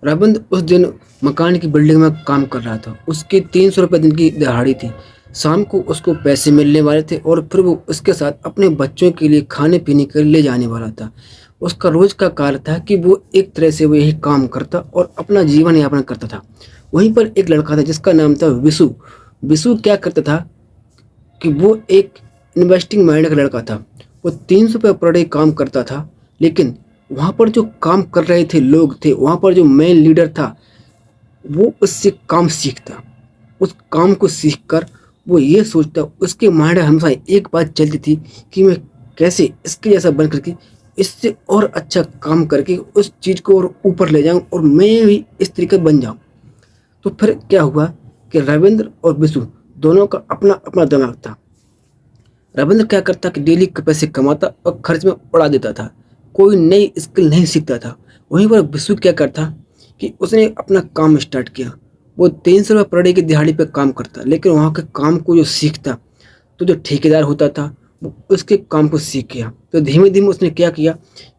रविंद्र उस दिन मकान की बिल्डिंग में काम कर रहा था। उसकी 300 रुपये दिन की दिहाड़ी थी। शाम को उसको पैसे मिलने वाले थे और फिर वो उसके साथ अपने बच्चों के लिए खाने पीने के लिए ले जाने वाला था। उसका रोज का कार्य था कि वो एक तरह से वो यही काम करता और अपना जीवन यापन करता था। वहीं पर एक लड़का था जिसका नाम था विशु। विशु क्या करता था कि वो एक इन्वेस्टिंग माइंड का लड़का था। वो 300 रुपये पर डे काम करता था, लेकिन वहाँ पर जो काम कर रहे थे लोग थे, वहाँ पर जो मेन लीडर था, वो उससे काम सीखता। उस काम को सीख कर वो ये सोचता, उसके माइंड में हमेशा एक बात चलती थी कि मैं कैसे इसके जैसा बन करके इससे और अच्छा काम करके उस चीज़ को और ऊपर ले जाऊं और मैं भी इस तरीके बन जाऊं। तो फिर क्या हुआ कि रविंद्र और विशु दोनों का अपना अपना दिमाग था। रविंद्र क्या करता कि डेली के पैसे कमाता और खर्च में उड़ा देता था। कोई नई स्किल नहीं सीखता था। वहीं पर विशु क्या करता कि उसने अपना काम स्टार्ट किया। वो 300 रुपये पर डे की दिहाड़ी पे काम करता, लेकिन वहाँ के काम को जो सीखता, तो जो ठेकेदार होता था वो उसके काम को सीख गया। तो धीमे धीमे उसने क्या किया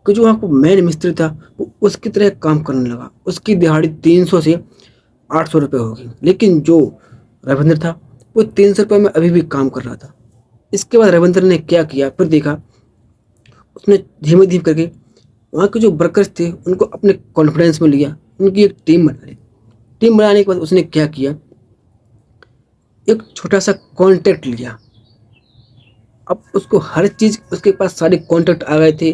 कि जो वहाँ को मेन मिस्त्री था वो उसकी तरह काम करने लगा। उसकी दिहाड़ी 300 से 800 रुपये हो गई, लेकिन जो रविंद्र था वो 300 रुपये में अभी भी काम कर रहा था। इसके बाद रविंद्र ने क्या किया, फिर देखा, उसने धीमे धीमे करके वहाँ के जो वर्कर्स थे उनको अपने कॉन्फिडेंस में लिया, उनकी एक टीम बना ली। टीम बनाने के बाद उसने क्या किया, एक छोटा सा कॉन्ट्रैक्ट लिया। अब उसको हर चीज़, उसके पास सारे कॉन्ट्रैक्ट आ गए थे।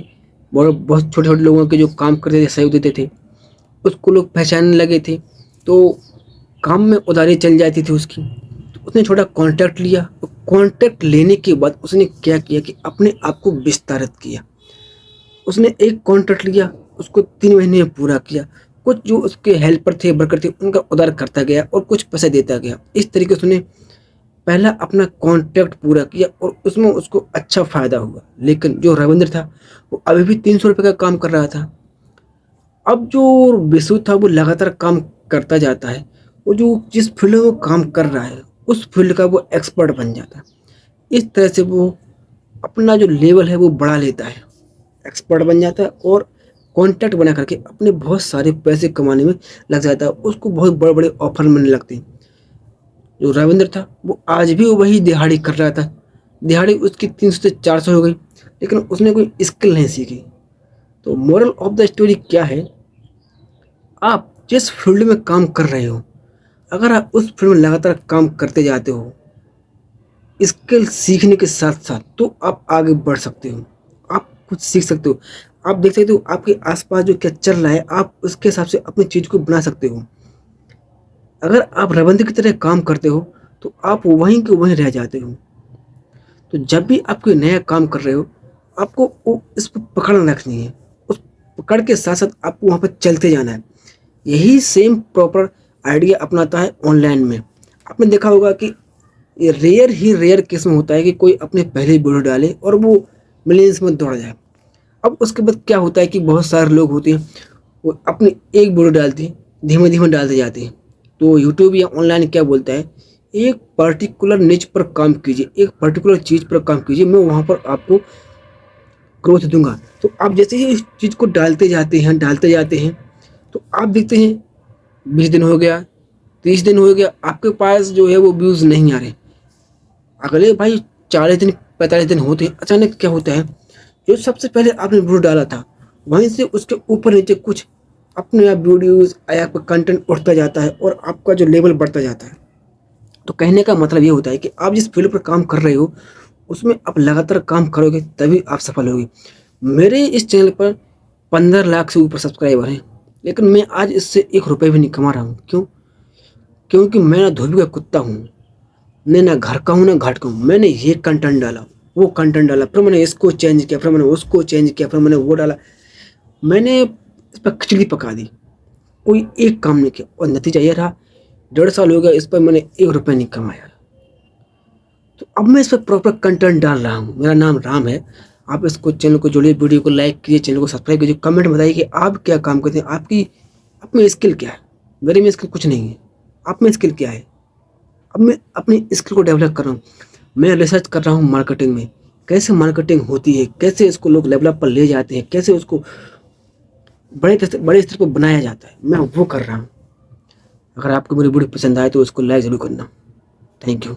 और बहुत छोटे छोटे लोगों के जो काम करते थे, सहयोग देते थे, उसको लोग पहचानने लगे थे। तो काम में उधारी चल जाती थी उसकी। तो उसने छोटा कॉन्ट्रैक्ट लिया और कॉन्ट्रैक्ट लेने के बाद उसने क्या किया कि अपने आप को विस्तारित किया। उसने एक कॉन्ट्रैक्ट लिया, उसको 3 महीने में पूरा किया। कुछ जो उसके हेल्पर थे, वर्कर थे, उनका उधार करता गया और कुछ पैसे देता गया। इस तरीके से उसने पहला अपना कॉन्ट्रैक्ट पूरा किया और उसमें उसको अच्छा फ़ायदा हुआ। लेकिन जो रविंद्र था वो अभी भी 300 रुपये का काम कर रहा था। अब जो विशु था वो लगातार काम करता जाता है। वो जो जिस फील्ड में वो काम कर रहा है उस फील्ड का वो एक्सपर्ट बन जाता है। इस तरह से वो अपना जो लेवल है वो बढ़ा लेता है, एक्सपर्ट बन जाता है और कॉन्टैक्ट बना करके अपने बहुत सारे पैसे कमाने में लग जाता है। उसको बहुत बड़े बड़े ऑफर मिलने लगते हैं। जो रविंद्र था वो आज भी वही दिहाड़ी कर रहा था। दिहाड़ी उसकी 300 से 400 हो गई, लेकिन उसने कोई स्किल नहीं सीखी। तो मोरल ऑफ द स्टोरी क्या है, आप जिस फील्ड में काम कर रहे हो, अगर आप उस फील्ड में लगातार काम करते जाते हो स्किल सीखने के साथ साथ, तो आप आगे बढ़ सकते हो, आप कुछ सीख सकते हो। आप देख सकते हो आपके आसपास जो क्या चल रहा है, आप उसके हिसाब से अपनी चीज़ को बना सकते हो। अगर आप रविंद्र की तरह काम करते हो तो आप वहीं के वहीं रह जाते हो। तो जब भी आप कोई नया काम कर रहे हो, आपको वो इस पर पकड़ रखनी है। उस पकड़ के साथ साथ आपको वहाँ पर चलते जाना है। यही सेम प्रॉपर आइडिया अपनाता है ऑनलाइन में। आपने देखा होगा कि ये रेयर ही रेयर केस में होता है कि कोई अपने पहले वीडियो डाले और वो मिलियंस में दौड़ जाए। अब उसके बाद क्या होता है कि बहुत सारे लोग होते हैं, वो अपनी एक वीडियो डालते हैं, धीमे धीमे डालते जाते हैं। तो यूट्यूब या ऑनलाइन क्या बोलता है, एक पर्टिकुलर निच पर काम कीजिए, एक पर्टिकुलर चीज़ पर काम कीजिए, मैं वहाँ पर आपको ग्रोथ दूंगा। तो आप जैसे ही इस चीज़ को डालते जाते हैं, तो आप देखते हैं 20 दिन हो गया, 30 दिन हो गया, आपके पास जो है वो व्यूज़ नहीं आ रहे। अगले भाई 40 दिन 45 दिन होते हैं, अचानक क्या होता है, जो सबसे पहले आपने वीडियो डाला था वहीं से उसके ऊपर नीचे कुछ अपने आप वीडियोज़ या आपका कंटेंट उठता जाता है और आपका जो लेवल बढ़ता जाता है। तो कहने का मतलब ये होता है कि आप जिस फील्ड पर काम कर रहे हो उसमें आप लगातार काम करोगे तभी आप सफल होगे। मेरे इस चैनल पर 15 लाख से ऊपर सब्सक्राइबर हैं, लेकिन मैं आज इससे 1 रुपये भी नहीं कमा रहा हूँ। क्यों? क्योंकि मैं ना धोबी का कुत्ता हूँ, मैं ना घर का हूँ ना घाट का हूँ। मैंने ये कंटेंट डाला, वो कंटेंट डाला, फिर मैंने इसको चेंज किया, फिर मैंने उसको चेंज किया, फिर मैंने वो डाला। मैंने इस पर खिचड़ी पका दी, कोई एक काम नहीं किया और नतीजा ये रहा, 1.5 साल हो गया इस पर मैंने 1 रुपये नहीं कमाया। तो अब मैं इस पर प्रॉपर कंटेंट डाल रहा हूँ। मेरा नाम राम है। आप इसको चैनल को जोड़िए, वीडियो को लाइक कीजिए, चैनल को सब्सक्राइब कीजिए, कमेंट बताइए कि आप क्या काम करते हैं, आपकी आप में स्किल क्या है। मेरे में स्किल कुछ नहीं है, आप में स्किल क्या है। अब मैं अपनी स्किल को डेवलप कर रहा हूँ। मैं रिसर्च कर रहा हूँ मार्केटिंग में, कैसे मार्केटिंग होती है, कैसे इसको लोग लेवल अप पर ले जाते हैं, कैसे उसको बड़े स्तर पर बनाया जाता है, मैं वो कर रहा हूँ। अगर आपको मेरी वीडियो पसंद आए तो उसको लाइक ज़रूर करना। Thank you.